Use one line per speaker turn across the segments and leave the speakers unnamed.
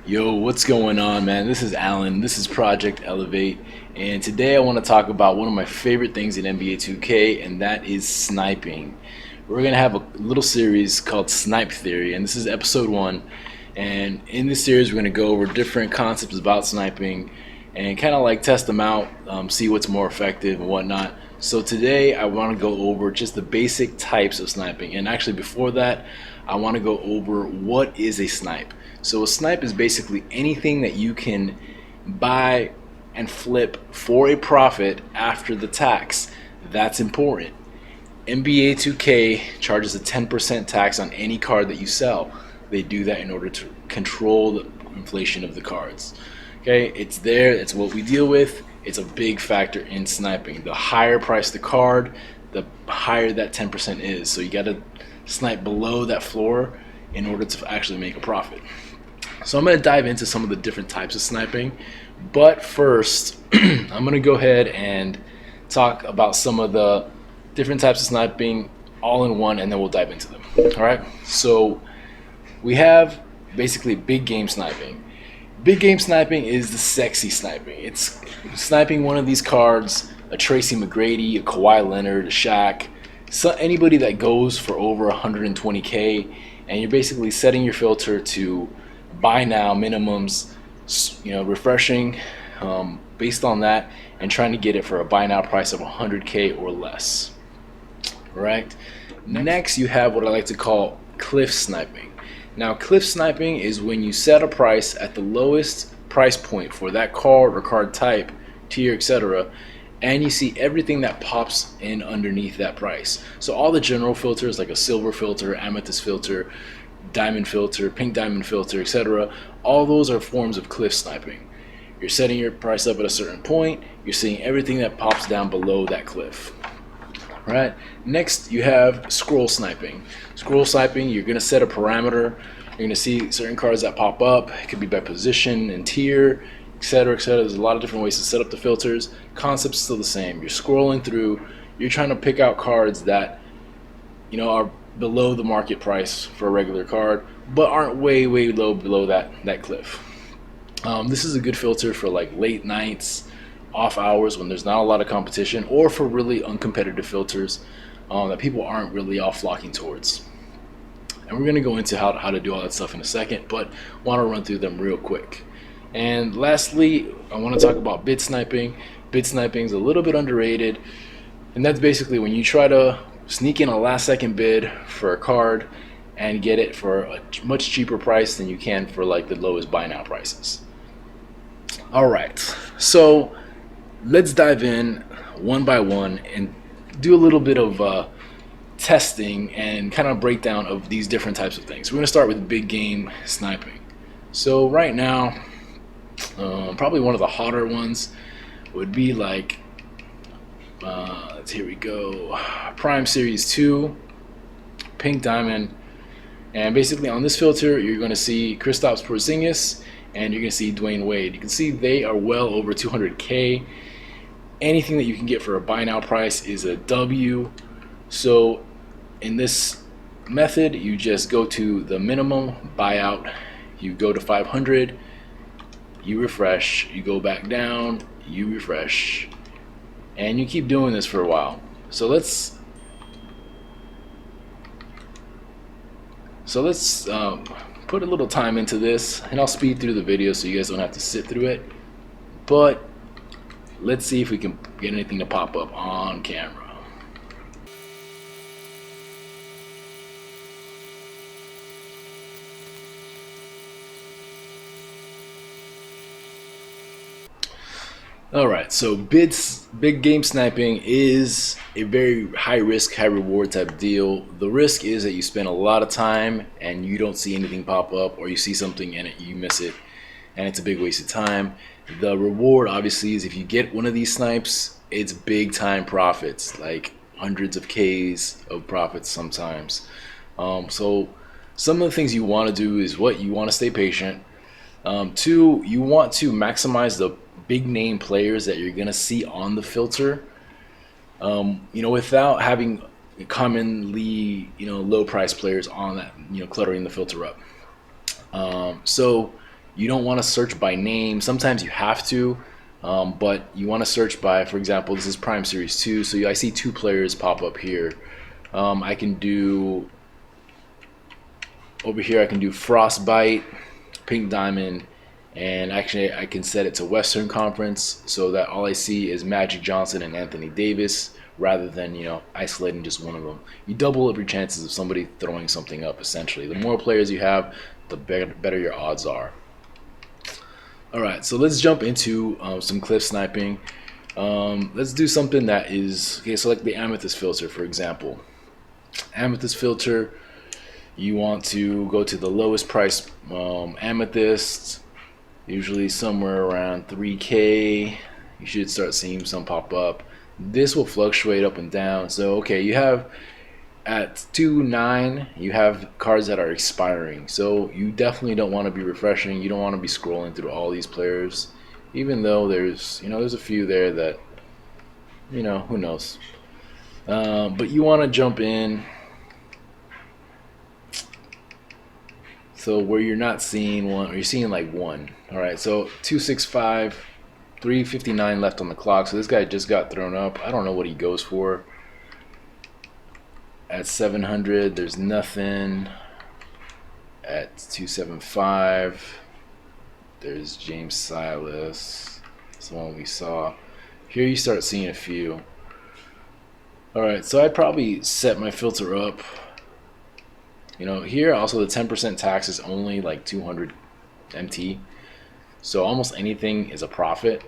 Yo, what's going on, man? This is Alan. This is Project Elevate, and today I want to talk about one of my favorite things in NBA 2K, and that is sniping. We're gonna have a little series called Snipe Theory, and this is episode one. And in this series, we're gonna go over different concepts about sniping and kind of like test them out, see what's more effective and whatnot. So today, I want to go over just the basic types of sniping, and actually before that, I want to go over what is a snipe. So a snipe is basically anything that you can buy and flip for a profit after the tax. That's important. NBA 2K charges a 10% tax on any card that you sell. They do that in order to control the inflation of the cards. Okay, it's there, it's what we deal with. It's a big factor in sniping. The higher price the card, the higher that 10% is. So you got to snipe below that floor in order to actually make a profit. So I'm going to dive into some of the different types of sniping, but first I'm going to go ahead and talk about some of the different types of sniping all in one, and then we'll dive into them. All right, so we have basically big game sniping. Big game sniping is the sexy sniping. It's sniping one of these cards, a Tracy McGrady, a Kawhi Leonard, a Shaq, so anybody that goes for over 120K, and you're basically setting your filter to buy now minimums, refreshing based on that, and trying to get it for a buy now price of 100K or less. Right. Next, you have what I like to call cliff sniping. Now, cliff sniping is when you set a price at the lowest price point for that card or card type, tier, etc., and you see everything that pops in underneath that price. So all the general filters like a silver filter, amethyst filter, diamond filter, pink diamond filter, etc., all those are forms of cliff sniping. You're setting your price up at a certain point, you're seeing everything that pops down below that cliff. Right. Next, you have scroll sniping. Scroll sniping, you're going to set a parameter. You're going to see certain cards that pop up. It could be by position and tier, etc., etc. There's a lot of different ways to set up the filters. Concept's still the same. You're scrolling through. You're trying to pick out cards that are below the market price for a regular card, but aren't way low below that cliff. This is a good filter for like late nights, off hours when there's not a lot of competition, or for really uncompetitive filters that people aren't really all flocking towards. And we're going to go into how to do all that stuff in a second, but want to run through them real quick. And lastly, I want to talk about bid sniping. Bid sniping is a little bit underrated, and that's basically when you try to sneak in a last second bid for a card and get it for a much cheaper price than you can for like the lowest buy now prices. All right, so let's dive in one by one and do a little bit of testing and kind of breakdown of these different types of things. We're going to start with big game sniping. So right now, probably one of the hotter ones would be like, here we go, Prime Series 2, Pink Diamond. And basically on this filter, you're going to see Kristaps Porzingis and you're going to see Dwayne Wade. You can see they are well over 200K. Anything that you can get for a buy now price is a W. So in this method, you just go to the minimum buyout, you go to 500, you refresh, you go back down, you refresh, and you keep doing this for a while. So let's put a little time into this, and I'll speed through the video so you guys don't have to sit through it, but let's see if we can get anything to pop up on camera. Alright, so big game sniping is a very high risk, high reward type deal. The risk is that you spend a lot of time and you don't see anything pop up, or you see something and you miss it, and it's a big waste of time. The reward obviously is if you get one of these snipes, it's big time profits, like hundreds of Ks of profits sometimes. So some of the things you want to do is you want to stay patient. Two, you want to maximize the big name players that you're gonna see on the filter, without having commonly low price players on that, cluttering the filter up. So You don't want to search by name. Sometimes you have to, but you want to search by, for example, this is Prime Series 2, so I see 2 players pop up here. I can do, over here I can do Frostbite, Pink Diamond, and actually I can set it to Western Conference so that all I see is Magic Johnson and Anthony Davis rather than, isolating just one of them. You double up your chances of somebody throwing something up, essentially. The more players you have, the better your odds are. Alright, so let's jump into some cliff sniping. Let's do something that is, okay, so like the amethyst filter, for example. Amethyst filter, you want to go to the lowest price amethyst, usually somewhere around 3K. You should start seeing some pop up. This will fluctuate up and down. So okay, you have at 2.9 you have cards that are expiring, so you definitely don't want to be refreshing. You don't want to be scrolling through all these players, even though there's a few there that who knows. But you want to jump in so where you're not seeing one, or you're seeing like one. All right, so 265, 359 left on the clock. So this guy just got thrown up. I don't know what he goes for. At 700, there's nothing. At 275, there's James Silas. That's the one we saw. Here you start seeing a few. Alright, so I'd probably set my filter up. Here also the 10% tax is only like 200 MT. So almost anything is a profit.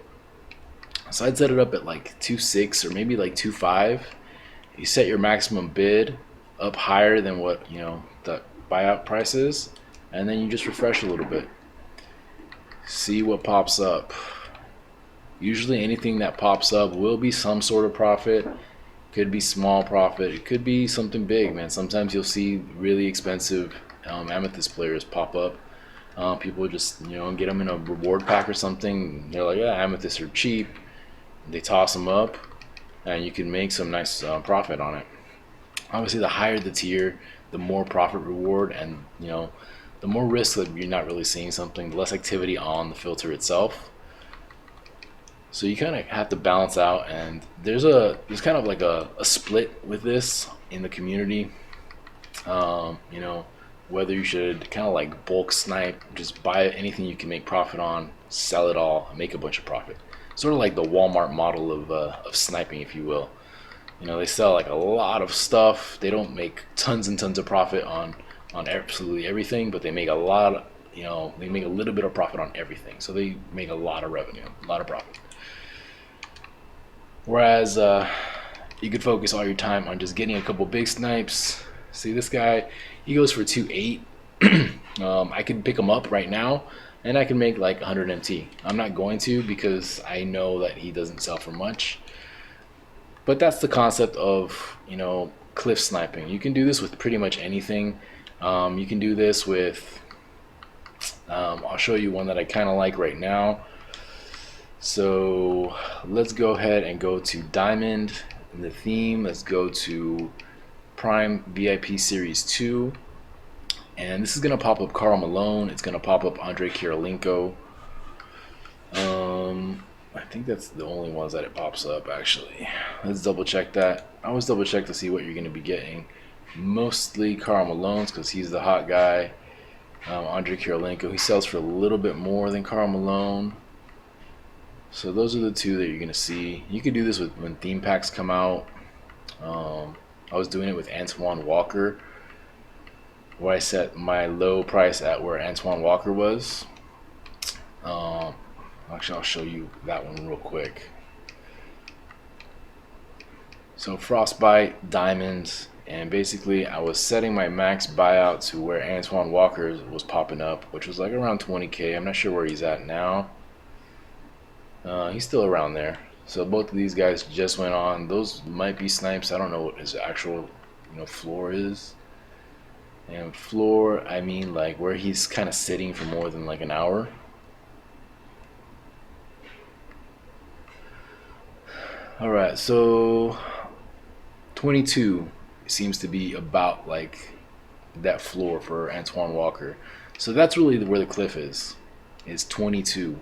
So I'd set it up at like 2.6 or maybe like 2.5. You set your maximum bid up higher than what the buyout price is, and then you just refresh a little bit, see what pops up. Usually anything that pops up will be some sort of profit. Could be small profit, it could be something big, man. Sometimes you'll see really expensive amethyst players pop up. People just get them in a reward pack or something. They're like, yeah, amethysts are cheap. They toss them up and you can make some nice profit on it. Obviously, the higher the tier, the more profit reward, and the more risk that you're not really seeing something, the less activity on the filter itself. So you kind of have to balance out, and there's kind of like a split with this in the community. Whether you should kind of like bulk snipe, just buy anything you can make profit on, sell it all, and make a bunch of profit. Sort of like the Walmart model of sniping, if you will. They sell like a lot of stuff. They don't make tons and tons of profit on absolutely everything, but they make a lot. They make a little bit of profit on everything. So they make a lot of revenue, a lot of profit. Whereas you could focus all your time on just getting a couple big snipes. See this guy, he goes for 2.8. I could pick him up right now and I can make like 100 MT. I'm not going to, because I know that he doesn't sell for much. But that's the concept of cliff sniping. You can do this with pretty much anything. You can do this with I'll show you one that I kind of like right now. So let's go ahead and go to Diamond in the theme. Let's go to Prime VIP Series 2. And this is going to pop up Karl Malone. It's going to pop up Andrei Kirilenko. I think that's the only ones that it pops up, actually. Let's double check that. I always double check to see what you're going to be getting. Mostly Karl Malone's, because he's the hot guy. Andrei Kirilenko, he sells for a little bit more than Karl Malone. So those are the two that you're going to see. You can do this when theme packs come out. I was doing it with Antoine Walker, where I set my low price at where Antoine Walker was. Actually, I'll show you that one real quick. So Frostbite, Diamonds, and basically I was setting my max buyout to where Antoine Walker was popping up, which was like around 20K. I'm not sure where he's at now. He's still around there. So both of these guys just went on. Those might be snipes. I don't know what his actual floor is. And floor, I mean like where he's kind of sitting for more than like an hour. Alright, so 22 seems to be about like that floor for Antoine Walker. So that's really where the cliff is. is 22.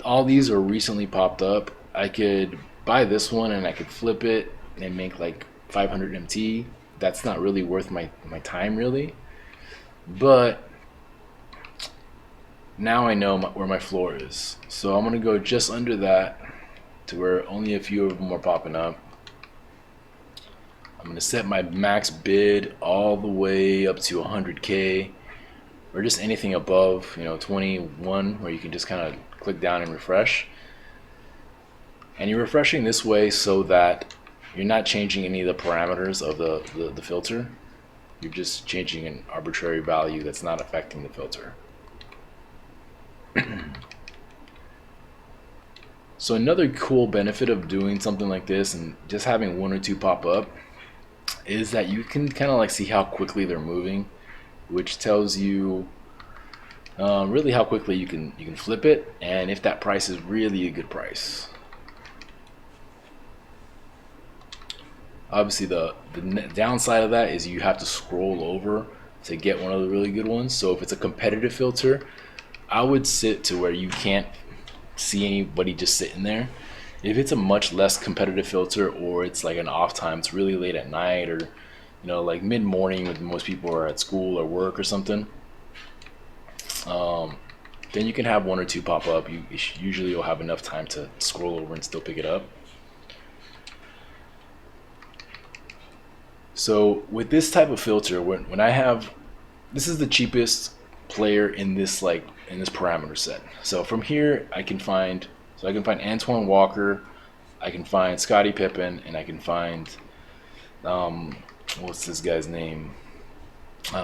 All these are recently popped up. I could buy this one and I could flip it and make like 500 MT. That's not really worth my time really. But now I know where my floor is. So I'm going to go just under that to where only a few of them are popping up. I'm going to set my max bid all the way up to 100K, or just anything above, 21, where you can just kind of click down and refresh. And you're refreshing this way so that you're not changing any of the parameters of the filter. You're just changing an arbitrary value that's not affecting the filter. So another cool benefit of doing something like this and just having one or two pop up is that you can kind of like see how quickly they're moving, which tells you really how quickly you can flip it, and if that price is really a good price. Obviously the downside of that is you have to scroll over to get one of the really good ones. So if it's a competitive filter, I would sit to where you can't see anybody just sitting there. If it's a much less competitive filter, or it's like an off time, it's really late at night, or like mid-morning when most people are at school or work or something, then you can have one or two pop up. Usually you'll have enough time to scroll over and still pick it up. So with this type of filter, when I have, this is the cheapest player in this parameter set. So from here I can find Antoine Walker, I can find Scottie Pippen, and I can find what's this guy's name,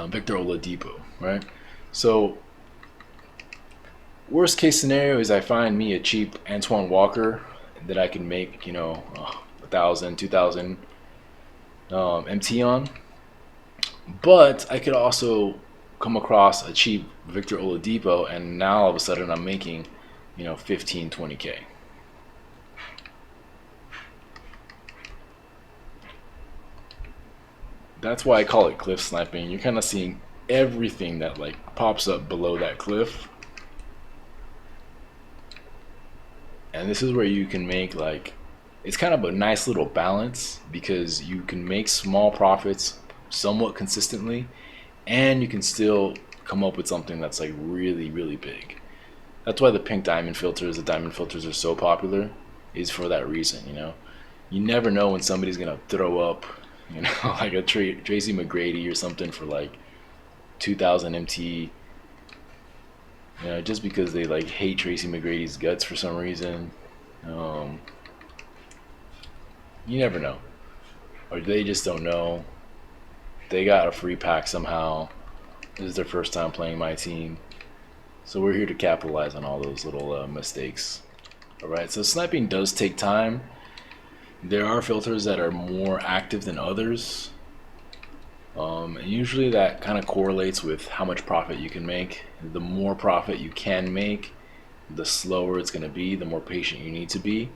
Victor Oladipo, right? So worst case scenario is I find me a cheap Antoine Walker that I can make 1,000, 2,000 MT on, but I could also come across a cheap Victor Oladipo, and now all of a sudden I'm making 15, 20K. That's why I call it cliff sniping. You're kind of seeing everything that like pops up below that cliff, and this is where you can make it's kind of a nice little balance, because you can make small profits somewhat consistently, and you can still come up with something that's like really, really big. That's why the pink diamond filters, the diamond filters are so popular, is for that reason. You never know when somebody's gonna throw up, like a Tracy McGrady or something for like 2,000 MT, just because they like hate Tracy McGrady's guts for some reason. You never know, or they just don't know. They got a free pack somehow. This is their first time playing my team, so we're here to capitalize on all those little mistakes. Alright, so sniping does take time. There are filters that are more active than others, and usually that kind of correlates with how much profit you can make. The more profit you can make, the slower it's going to be, the more patient you need to be.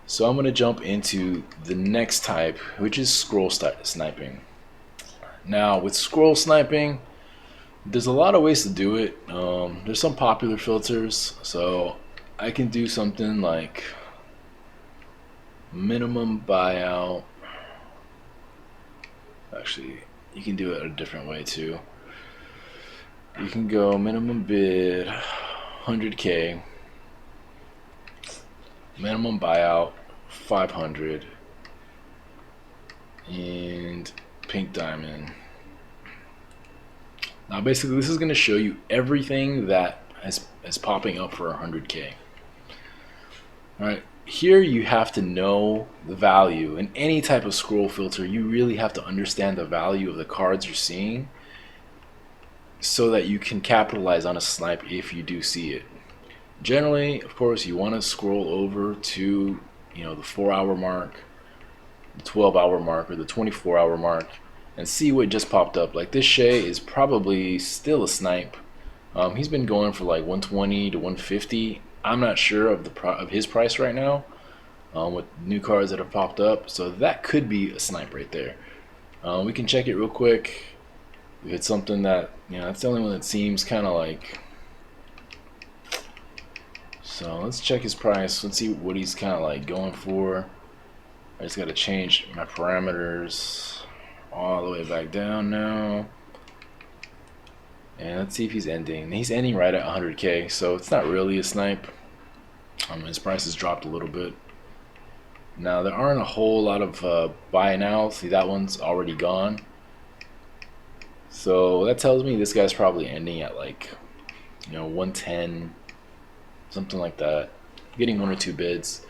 So I'm going to jump into the next type, which is scroll sniping. Now with scroll sniping, there's a lot of ways to do it. There's some popular filters, so I can do something like minimum buyout. Actually, you can do it a different way too. You can go minimum bid 100K, minimum buyout 500, and pink diamond. Now basically this is going to show you everything that is popping up for 100K. Alright, here you have to know the value. In any type of scroll filter, you really have to understand the value of the cards you're seeing, so that you can capitalize on a snipe if you do see it. Generally, of course, you want to scroll over to the 4-hour mark, the 12-hour mark, or the 24-hour mark, and see what just popped up. Like this Shea is probably still a snipe. He's been going for like 120 to 150. I'm not sure of his price right now, with new cards that have popped up. So that could be a snipe right there. We can check it real quick. If it's something that, that's the only one that seems kind of like. So let's check his price. Let's see what he's kind of like going for. I just got to change my parameters all the way back down now. And let's see if he's ending. He's ending right at 100k, so it's not really a snipe. His price has dropped a little bit. Now there aren't a whole lot of buy now. See, that one's already gone. So that tells me this guy's probably ending at like, 110, something like that. Getting one or two bids.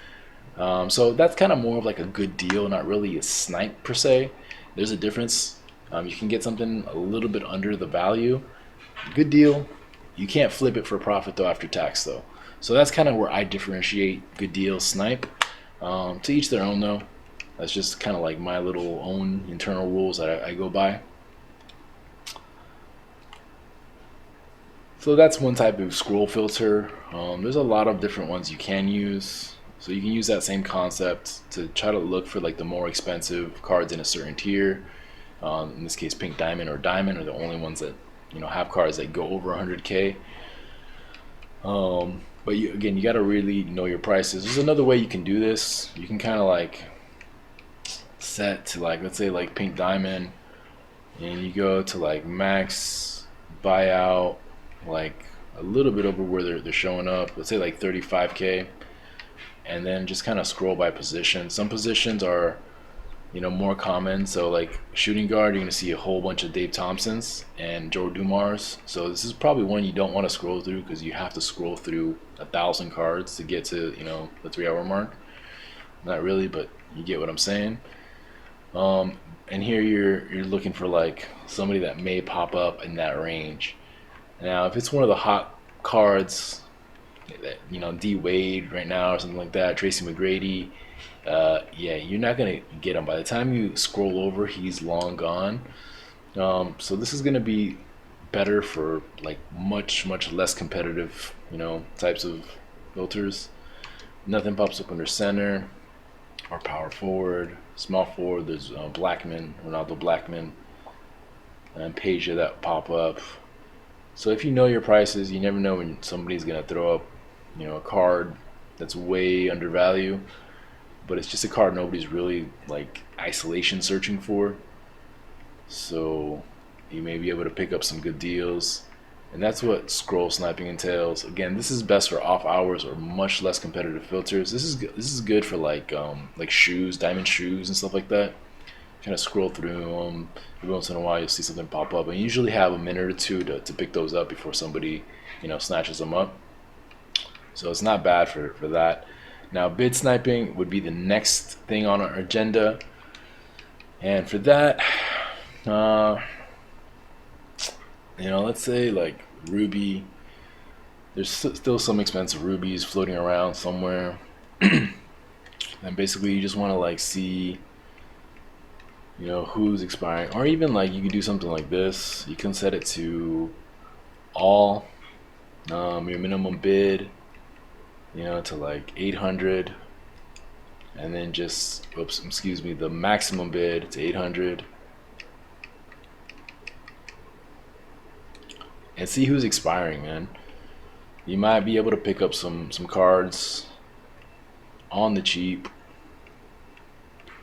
So that's kind of more of like a good deal, not really a snipe per se. There's a difference. You can get something a little bit under the value. Good deal. You can't flip it for profit though after tax though. So that's kind of where I differentiate good deal, snipe. To each their own though. That's just kind of like my little own internal rules that I go by. So that's one type of scroll filter. There's a lot of different ones you can use. So you can use that same concept to try to look for like the more expensive cards in a certain tier. In this case, pink diamond or diamond are the only ones that have cards that go over 100k. But again, you got to really know your prices. There's another way you can do this. You can kind of like set to like, let's say like pink diamond, and you go to like max buyout, like a little bit over where they're showing up. Let's say like 35k, and then just kind of scroll by position. Some positions are more common. So like shooting guard, you're gonna see a whole bunch of Dave Thompsons and Joe Dumars. So this is probably one you don't want to scroll through because you have to scroll through 1,000 cards to get to the 3-hour mark. Not really, but you get what I'm saying. And here you're looking for like somebody that may pop up in that range. Now if it's one of the hot cards that D Wade right now or something like that, Tracy McGrady, yeah, you're not gonna get him. By the time you scroll over, he's long gone. So this is gonna be better for like much less competitive, types of filters. Nothing pops up under center or power forward, small forward. There's Blackman, Ronaldo Blackman, and Peja that pop up. So if you know your prices, you never know when somebody's gonna throw up, a card that's way undervalued. But it's just a card nobody's really like isolation searching for. So you may be able to pick up some good deals. And that's what scroll sniping entails. Again, this is best for off hours or much less competitive filters. This is good for like shoes, diamond shoes and stuff like that. Kind of scroll through them. Every once in a while you'll see something pop up, and you usually have a minute or two to pick those up before somebody snatches them up. So it's not bad for that. Now bid sniping would be the next thing on our agenda, and for that, let's say like ruby. There's still some expensive rubies floating around somewhere, and basically you just want to like see who's expiring, or even like you can do something like this. You can set it to all, your minimum bid to like 800, and then just the maximum bid to 800, and see who's expiring, man. You might be able to pick up some cards on the cheap.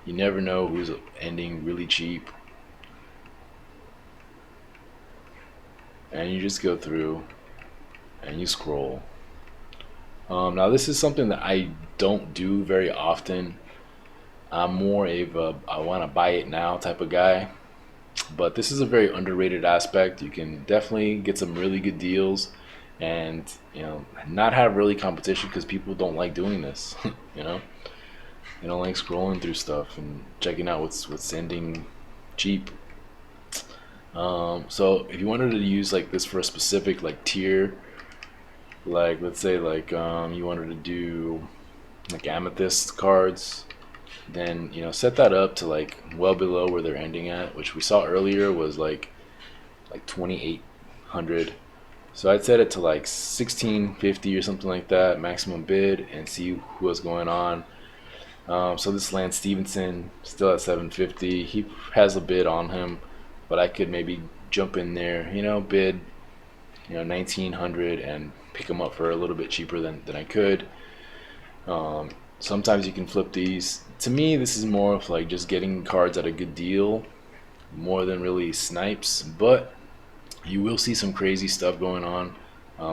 You never know who's ending really cheap, and you just go through and you scroll. Now this is something that I don't do very often. I'm more of a I want to buy it now type of guy, but this is a very underrated aspect. You can definitely get some really good deals, and not have really competition because people don't like doing this. They don't like scrolling through stuff and checking out what's ending cheap. So if you wanted to use like this for a specific like tier, like let's say like you wanted to do like amethyst cards, then set that up to like well below where they're ending at, which we saw earlier was like 2,800. So I'd set it to like 1,650 or something like that, maximum bid, and see what's going on. So this Lance Stevenson still at 750. He has a bid on him, but I could maybe jump in there, bid 1900 and pick them up for a little bit cheaper than I could. Sometimes you can flip these. To me, this is more of like just getting cards at a good deal more than really snipes, but you will see some crazy stuff going on.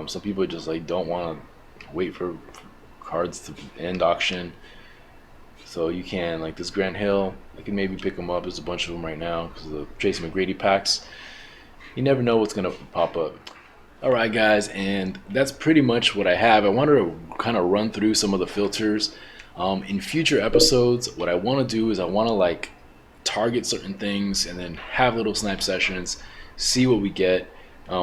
Some people just like don't want to wait for cards to end auction, so you can, like this Grant Hill, I can maybe pick them up. There's a bunch of them right now because of the Tracy McGrady packs. You never know what's gonna pop up. Alright guys, and that's pretty much what I have. I wanted to kind of run through some of the filters. In future episodes, what I want to do is I want to like target certain things and then have little snipe sessions, see what we get,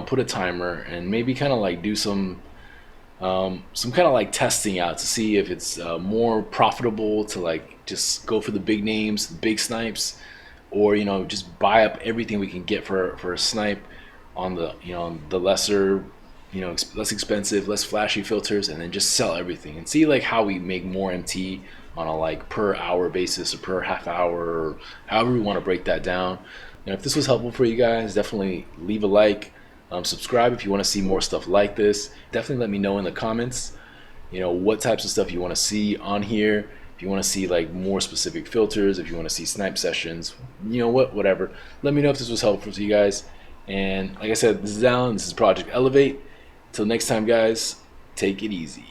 put a timer, and maybe kind of like do some kind of like testing out to see if it's more profitable to like just go for the big names, the big snipes, or just buy up everything we can get for a snipe on the the lesser, less expensive, less flashy filters, and then just sell everything and see like how we make more MT on a like per hour basis or per half hour, or however we want to break that down. And if this was helpful for you guys, definitely leave a like, subscribe if you want to see more stuff like this. Definitely let me know in the comments what types of stuff you want to see on here. If you want to see like more specific filters, if you want to see snipe sessions, whatever, let me know if this was helpful to you guys. And like I said, this is Alan, this is Project Elevate. Till next time guys, take it easy.